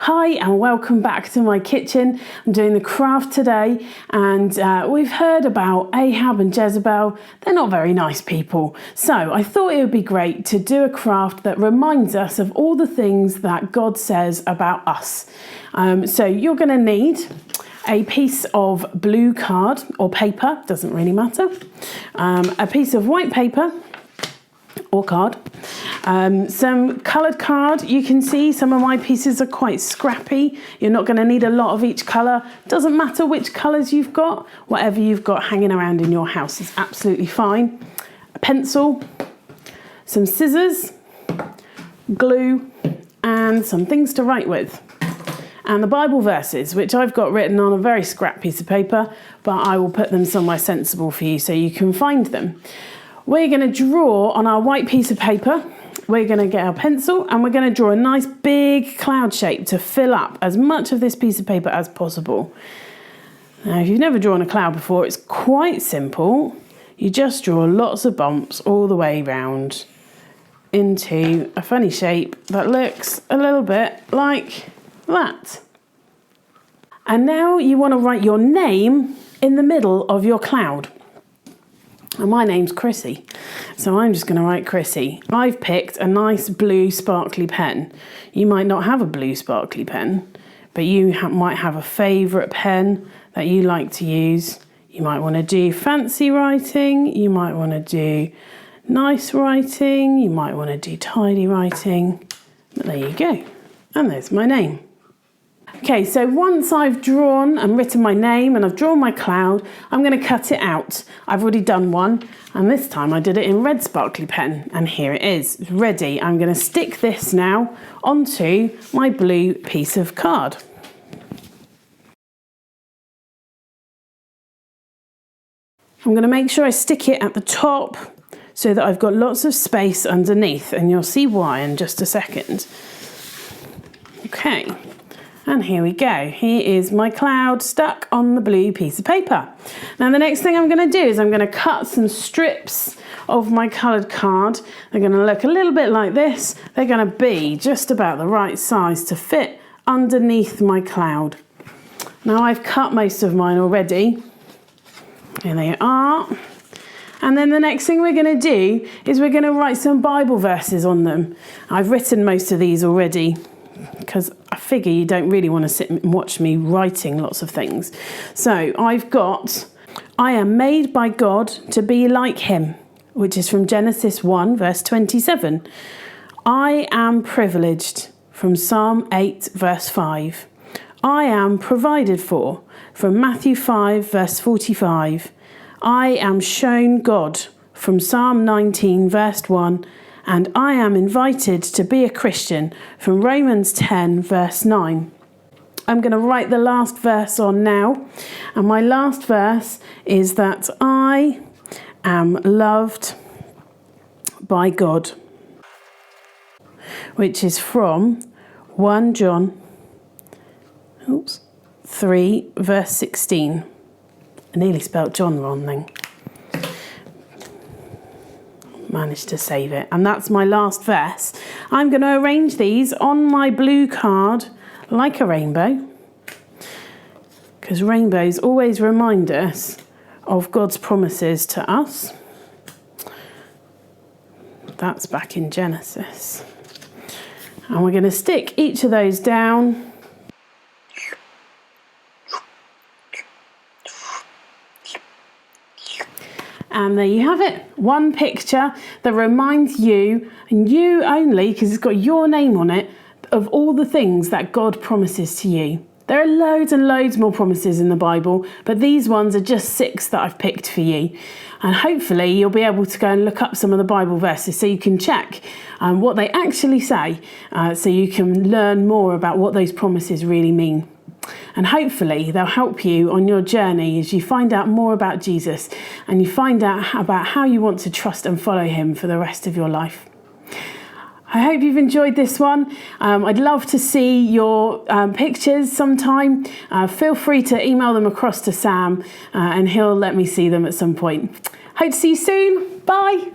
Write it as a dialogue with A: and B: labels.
A: Hi and welcome back to my kitchen. I'm doing the craft today and we've heard about Ahab and Jezebel. They're not very nice people. So I thought it would be great to do a craft that reminds us of all the things that God says about us. So you're going to need a piece of blue card or paper, doesn't really matter, a piece of white paper or card, some coloured card. You can see some of my pieces are quite scrappy. You're not going to need a lot of each colour. Doesn't matter which colours you've got, whatever you've got hanging around in your house is absolutely fine. A pencil, some scissors, glue and some things to write with. And the Bible verses, which I've got written on a very scrap piece of paper, but I will put them somewhere sensible for you so you can find them. We're going to draw on our white piece of paper. We're going to get our pencil and we're going to draw a nice big cloud shape to fill up as much of this piece of paper as possible. Now, if you've never drawn a cloud before, it's quite simple. You just draw lots of bumps all the way round into a funny shape that looks a little bit like that. And now you want to write your name in the middle of your cloud. And my name's Chrissy, so I'm just going to write Chrissy. I've picked a nice blue sparkly pen. You might not have a blue sparkly pen, but you might have a favourite pen that you like to use. You might want to do fancy writing, you might want to do nice writing, you might want to do tidy writing. But there you go, and there's my name. Okay, so once I've drawn and written my name and I've drawn my cloud, I'm going to cut it out. I've already done one, and this time I did it in red sparkly pen, and here it is, it's ready. I'm going to stick this now onto my blue piece of card. I'm going to make sure I stick it at the top so that I've got lots of space underneath, and you'll see why in just a second. Okay. And here we go. Here is my cloud stuck on the blue piece of paper. Now the next thing I'm going to do is I'm going to cut some strips of my coloured card. They're going to look a little bit like this. They're going to be just about the right size to fit underneath my cloud. Now I've cut most of mine already. Here they are. And then the next thing we're going to do is we're going to write some Bible verses on them. I've written most of these already, because I figure you don't really want to sit and watch me writing lots of things. So I've got, I am made by God to be like him, which is from Genesis 1 verse 27. I am privileged from Psalm 8 verse 5. I am provided for from Matthew 5 verse 45. I am shown God from Psalm 19 verse 1. And I am invited to be a Christian from Romans 10 verse 9. I'm going to write the last verse on now. And my last verse is that I am loved by God, which is from 1 John 3 verse 16. I nearly spelt John wrong then. Managed to save it, and that's my last verse. I'm going to arrange these on my blue card like a rainbow, because rainbows always remind us of God's promises to us. That's back in Genesis, and we're going to stick each of those down. And there you have it, one picture that reminds you, and you only, because it's got your name on it, of all the things that God promises to you. There are loads and loads more promises in the Bible, but these ones are just 6 that I've picked for you. And hopefully you'll be able to go and look up some of the Bible verses so you can check what they actually say, so you can learn more about what those promises really mean. And hopefully they'll help you on your journey as you find out more about Jesus and you find out about how you want to trust and follow him for the rest of your life. I hope you've enjoyed this one. I'd love to see your pictures sometime. Feel free to email them across to Sam and he'll let me see them at some point. Hope to see you soon. Bye.